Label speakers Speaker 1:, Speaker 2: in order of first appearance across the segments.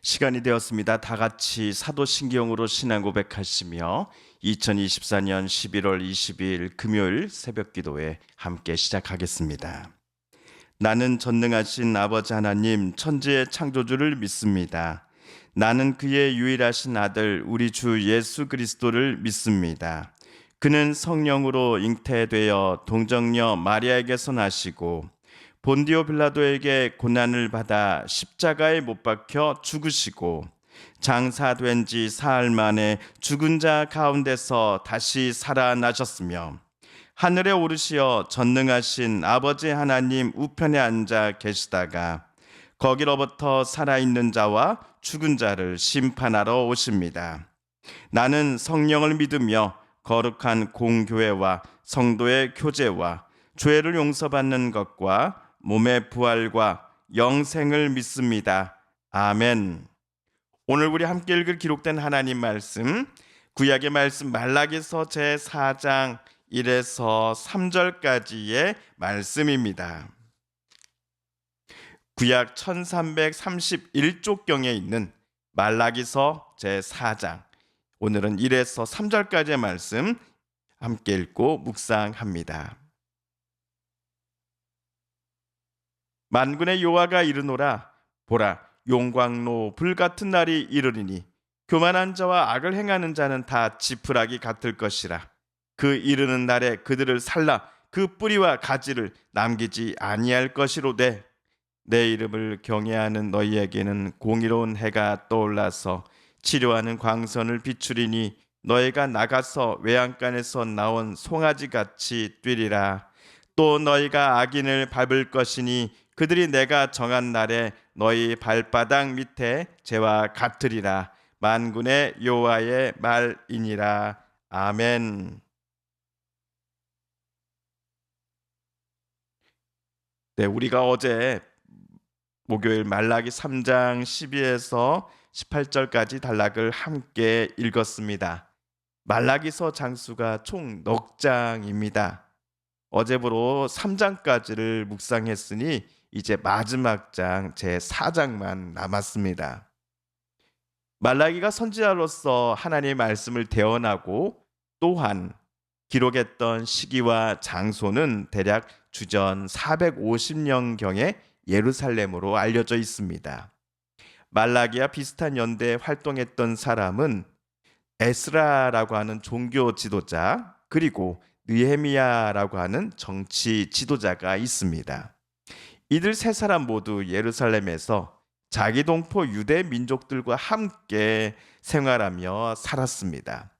Speaker 1: 시간이 되었습니다. 다 같이 사도신경으로 신앙 고백하시며 2024년 11월 22일 금요일 새벽 기도회 함께 시작하겠습니다. 나는 전능하신 아버지 하나님 천지의 창조주를 믿습니다. 나는 그의 유일하신 아들 우리 주 예수 그리스도를 믿습니다. 그는 성령으로 잉태되어 동정녀 마리아에게서 나시고 본디오 빌라도에게 고난을 받아 십자가에 못 박혀 죽으시고 장사된 지 사흘 만에 죽은 자 가운데서 다시 살아나셨으며 하늘에 오르시어 전능하신 아버지 하나님 우편에 앉아 계시다가 거기로부터 살아있는 자와 죽은 자를 심판하러 오십니다. 나는 성령을 믿으며 거룩한 공교회와 성도의 교제와 죄를 용서받는 것과 몸의 부활과 영생을 믿습니다. 아멘. 오늘 우리 함께 읽을 기록된 하나님 말씀, 구약의 말씀 말라기서 제4장 1에서 3절까지의 말씀입니다. 구약 1331쪽경에 있는 말라기서 제4장, 오늘은 1에서 3절까지의 말씀 함께 읽고 묵상합니다. 만군의 여호와가 이르노라. 보라, 용광로 불같은 날이 이르리니 교만한 자와 악을 행하는 자는 다 지푸라기 같을 것이라. 그 이르는 날에 그들을 살라 그 뿌리와 가지를 남기지 아니할 것이로되 내 이름을 경외하는 너희에게는 공의로운 해가 떠올라서 치료하는 광선을 비추리니 너희가 나가서 외양간에서 나온 송아지같이 뛰리라. 또 너희가 악인을 밟을 것이니 그들이 내가 정한 날에 너희 발바닥 밑에 재와 같으리라. 만군의 여호와의 말이니라. 아멘. 네, 우리가 어제 목요일 말라기 3장 12에서 18절까지 단락을 함께 읽었습니다. 말라기서 장수가 총 넉 장입니다. 어제부로 3장까지를 묵상했으니 이제 마지막 장 제4장만 남았습니다. 말라기가 선지자로서 하나님의 말씀을 대언하고 또한 기록했던 시기와 장소는 대략 주전 450년경에 예루살렘으로 알려져 있습니다. 말라기와 비슷한 연대에 활동했던 사람은 에스라라고 하는 종교 지도자, 그리고 느헤미야라고 하는 정치 지도자가 있습니다. 이들 세 사람 모두 예루살렘에서 자기 동포 유대 민족들과 함께 생활하며 살았습니다.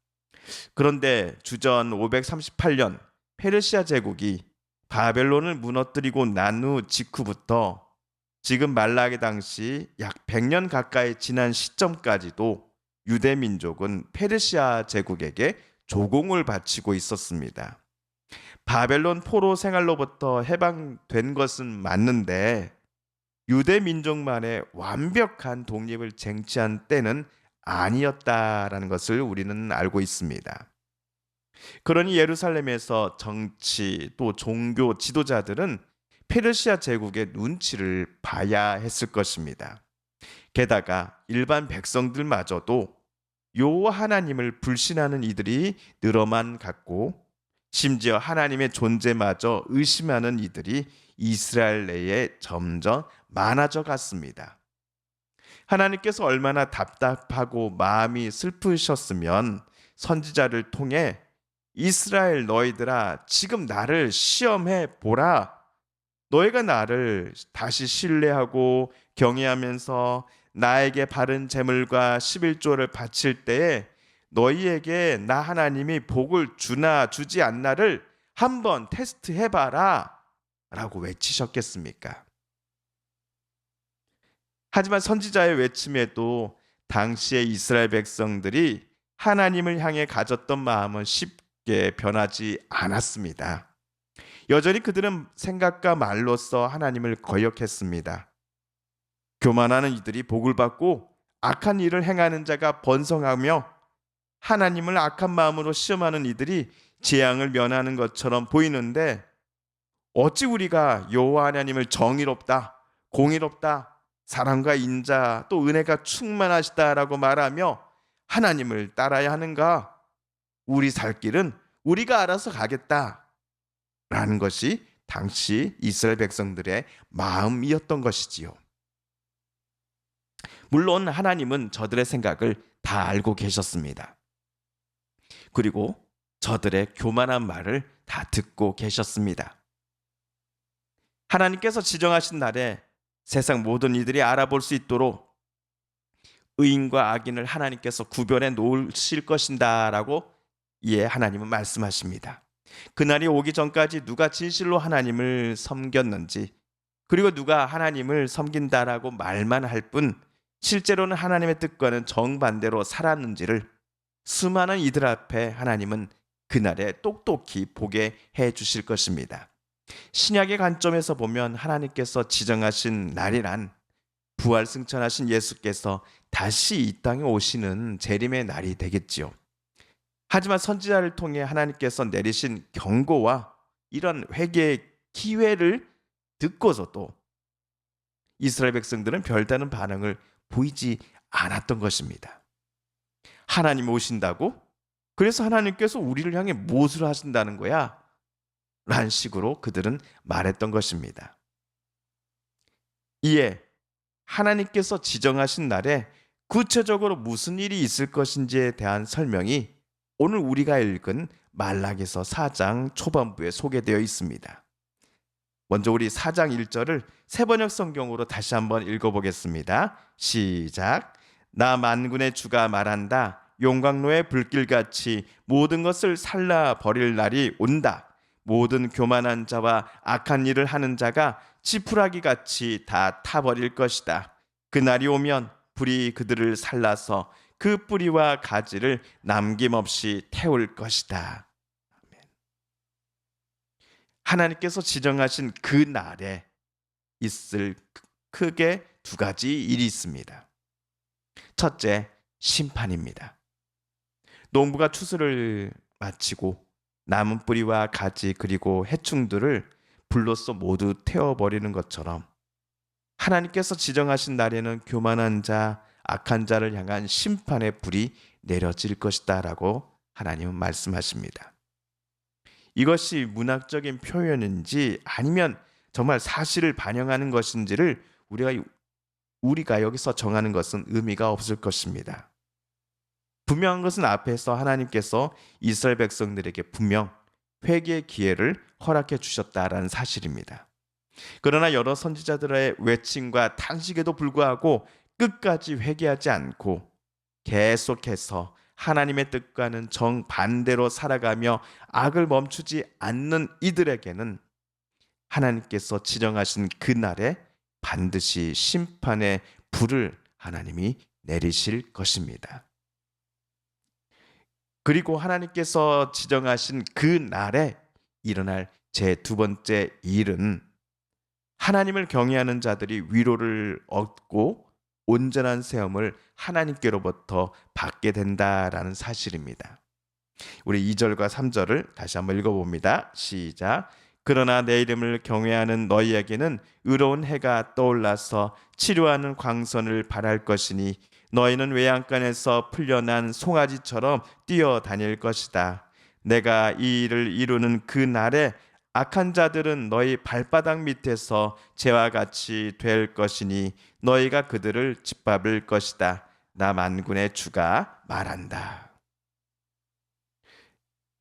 Speaker 1: 그런데 주전 538년 페르시아 제국이 바벨론을 무너뜨리고 난 후 직후부터 지금 말라기 당시 약 100년 가까이 지난 시점까지도 유대 민족은 페르시아 제국에게 조공을 바치고 있었습니다. 바벨론 포로 생활로부터 해방된 것은 맞는데 유대 민족만의 완벽한 독립을 쟁취한 때는 아니었다라는 것을 우리는 알고 있습니다. 그러니 예루살렘에서 정치 또 종교 지도자들은 페르시아 제국의 눈치를 봐야 했을 것입니다. 게다가 일반 백성들마저도 여호와 하나님을 불신하는 이들이 늘어만 갔고 심지어 하나님의 존재마저 의심하는 이들이 이스라엘 내에 점점 많아져 갔습니다. 하나님께서 얼마나 답답하고 마음이 슬프셨으면 선지자를 통해 이스라엘 너희들아 지금 나를 시험해 보라. 너희가 나를 다시 신뢰하고 경외하면서 나에게 바른 제물과 11조를 바칠 때에 너희에게 나 하나님이 복을 주나 주지 않나를 한번 테스트해봐라 라고 외치셨겠습니까? 하지만 선지자의 외침에도 당시의 이스라엘 백성들이 하나님을 향해 가졌던 마음은 쉽게 변하지 않았습니다. 여전히 그들은 생각과 말로써 하나님을 거역했습니다. 교만하는 이들이 복을 받고 악한 일을 행하는 자가 번성하며 하나님을 악한 마음으로 시험하는 이들이 재앙을 면하는 것처럼 보이는데 어찌 우리가 여호와 하나님을 정의롭다, 공의롭다, 사랑과 인자 또 은혜가 충만하시다라고 말하며 하나님을 따라야 하는가? 우리 살 길은 우리가 알아서 가겠다라는 것이 당시 이스라엘 백성들의 마음이었던 것이지요. 물론 하나님은 저들의 생각을 다 알고 계셨습니다. 그리고 저들의 교만한 말을 다 듣고 계셨습니다. 하나님께서 지정하신 날에 세상 모든 이들이 알아볼 수 있도록 의인과 악인을 하나님께서 구별해 놓으실 것인다라고 하나님은 말씀하십니다. 그날이 오기 전까지 누가 진실로 하나님을 섬겼는지, 그리고 누가 하나님을 섬긴다라고 말만 할 뿐 실제로는 하나님의 뜻과는 정반대로 살았는지를 수많은 이들 앞에 하나님은 그날에 똑똑히 보게 해 주실 것입니다. 신약의 관점에서 보면 하나님께서 지정하신 날이란 부활 승천하신 예수께서 다시 이 땅에 오시는 재림의 날이 되겠지요. 하지만 선지자를 통해 하나님께서 내리신 경고와 이런 회개의 기회를 듣고서도 이스라엘 백성들은 별다른 반응을 보이지 않았던 것입니다. 하나님 오신다고? 그래서 하나님께서 우리를 향해 무엇을 하신다는 거야? 라는 식으로 그들은 말했던 것입니다. 이에 하나님께서 지정하신 날에 구체적으로 무슨 일이 있을 것인지에 대한 설명이 오늘 우리가 읽은 말라기서 4장 초반부에 소개되어 있습니다. 먼저 우리 4장 1절을 새번역 성경으로 다시 한번 읽어보겠습니다. 시작. 나 만군의 주가 말한다. 용광로의 불길같이 모든 것을 살라 버릴 날이 온다. 모든 교만한 자와 악한 일을 하는 자가 지푸라기 같이 다 타버릴 것이다. 그 날이 오면 불이 그들을 살라서 그 뿌리와 가지를 남김없이 태울 것이다. 하나님께서 지정하신 그 날에 있을 크게 두 가지 일이 있습니다. 첫째, 심판입니다. 농부가 추수를 마치고 남은 뿌리와 가지 그리고 해충들을 불로써 모두 태워버리는 것처럼 하나님께서 지정하신 날에는 교만한 자, 악한 자를 향한 심판의 불이 내려질 것이다 라고 하나님은 말씀하십니다. 이것이 문학적인 표현인지 아니면 정말 사실을 반영하는 것인지를 우리가 여기서 정하는 것은 의미가 없을 것입니다. 분명한 것은 앞에서 하나님께서 이스라엘 백성들에게 분명 회개의 기회를 허락해 주셨다라는 사실입니다. 그러나 여러 선지자들의 외침과 탄식에도 불구하고 끝까지 회개하지 않고 계속해서 하나님의 뜻과는 정반대로 살아가며 악을 멈추지 않는 이들에게는 하나님께서 지정하신 그날에 반드시 심판의 불을 하나님이 내리실 것입니다. 그리고 하나님께서 지정하신 그 날에 일어날 제 두 번째 일은 하나님을 경외하는 자들이 위로를 얻고 온전한 세움을 하나님께로부터 받게 된다라는 사실입니다. 우리 2절과 3절을 다시 한번 읽어봅니다. 시작. 그러나 내 이름을 경외하는 너희에게는 의로운 해가 떠올라서 치료하는 광선을 발할 것이니 너희는 외양간에서 풀려난 송아지처럼 뛰어다닐 것이다. 내가 이 일을 이루는 그 날에 악한 자들은 너희 발바닥 밑에서 재와 같이 될 것이니 너희가 그들을 짓밟을 것이다. 나 만군의 주가 말한다.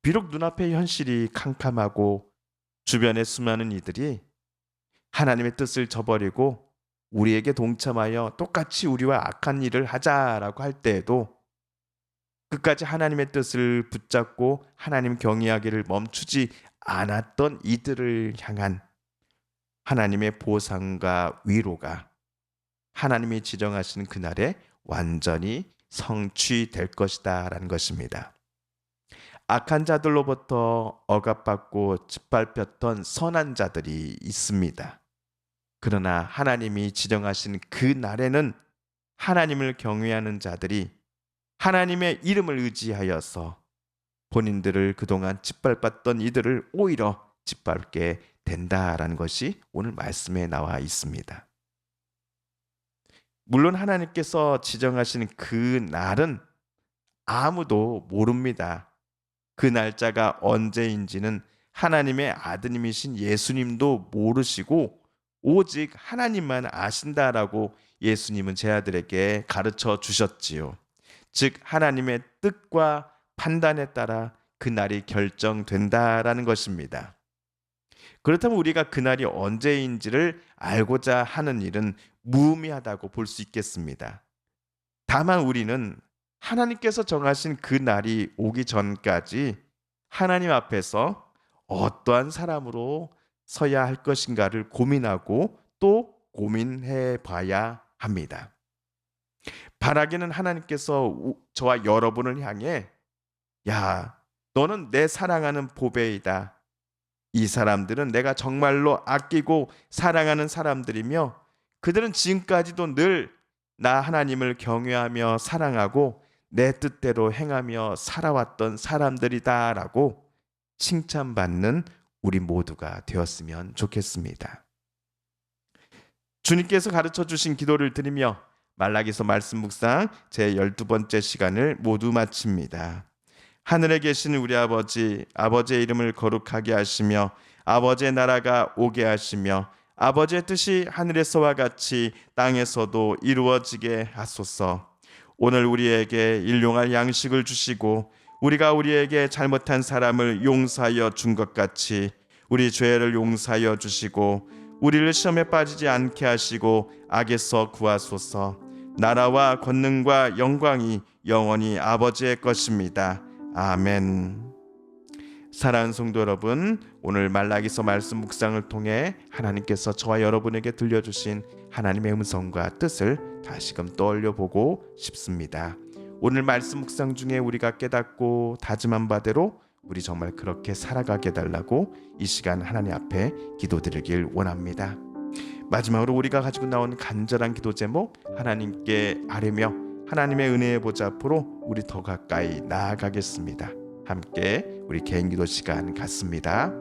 Speaker 1: 비록 눈앞의 현실이 캄캄하고 주변의 수많은 이들이 하나님의 뜻을 저버리고 우리에게 동참하여 똑같이 우리와 악한 일을 하자라고 할 때에도 끝까지 하나님의 뜻을 붙잡고 하나님 경외하기를 멈추지 않았던 이들을 향한 하나님의 보상과 위로가 하나님이 지정하신 그날에 완전히 성취될 것이다 라는 것입니다. 악한 자들로부터 억압받고 짓밟혔던 선한 자들이 있습니다. 그러나 하나님이 지정하신 그 날에는 하나님을 경외하는 자들이 하나님의 이름을 의지하여서 본인들을 그동안 짓밟았던 이들을 오히려 짓밟게 된다라는 것이 오늘 말씀에 나와 있습니다. 물론 하나님께서 지정하신 그 날은 아무도 모릅니다. 그 날짜가 언제인지는 하나님의 아드님이신 예수님도 모르시고 오직 하나님만 아신다라고 예수님은 제 아들에게 가르쳐 주셨지요. 즉 하나님의 뜻과 판단에 따라 그 날이 결정된다라는 것입니다. 그렇다면 우리가 그날이 언제인지를 알고자 하는 일은 무의미하다고 볼 수 있겠습니다. 다만 우리는 하나님께서 정하신 그 날이 오기 전까지 하나님 앞에서 어떠한 사람으로 서야 할 것인가를 고민하고 또 고민해 봐야 합니다. 바라기는 하나님께서 저와 여러분을 향해 야, 너는 내 사랑하는 보배이다. 이 사람들은 내가 정말로 아끼고 사랑하는 사람들이며 그들은 지금까지도 늘 나 하나님을 경외하며 사랑하고 내 뜻대로 행하며 살아왔던 사람들이다라고 칭찬받는 우리 모두가 되었으면 좋겠습니다. 주님께서 가르쳐 주신 기도를 드리며 말라기서 말씀 묵상 제 12번째 시간을 모두 마칩니다. 하늘에 계신 우리 아버지, 아버지의 이름을 거룩하게 하시며 아버지의 나라가 오게 하시며 아버지의 뜻이 하늘에서와 같이 땅에서도 이루어지게 하소서. 오늘 우리에게 일용할 양식을 주시고 우리가 우리에게 잘못한 사람을 용서하여 준 것 같이 우리 죄를 용서하여 주시고 우리를 시험에 빠지지 않게 하시고 악에서 구하소서. 나라와 권능과 영광이 영원히 아버지의 것입니다. 아멘. 사랑하는 성도 여러분, 오늘 말라기서 말씀 묵상을 통해 하나님께서 저와 여러분에게 들려주신 하나님의 음성과 뜻을 다시금 떠올려 보고 싶습니다. 오늘 말씀 묵상 중에 우리가 깨닫고 다짐한 바대로 우리 정말 그렇게 살아가게 달라고 이 시간 하나님 앞에 기도드리길 원합니다. 마지막으로 우리가 가지고 나온 간절한 기도 제목 하나님께 아뢰며 하나님의 은혜의 보좌 앞으로 우리 더 가까이 나아가겠습니다. 함께 우리 개인 기도 시간 갖습니다.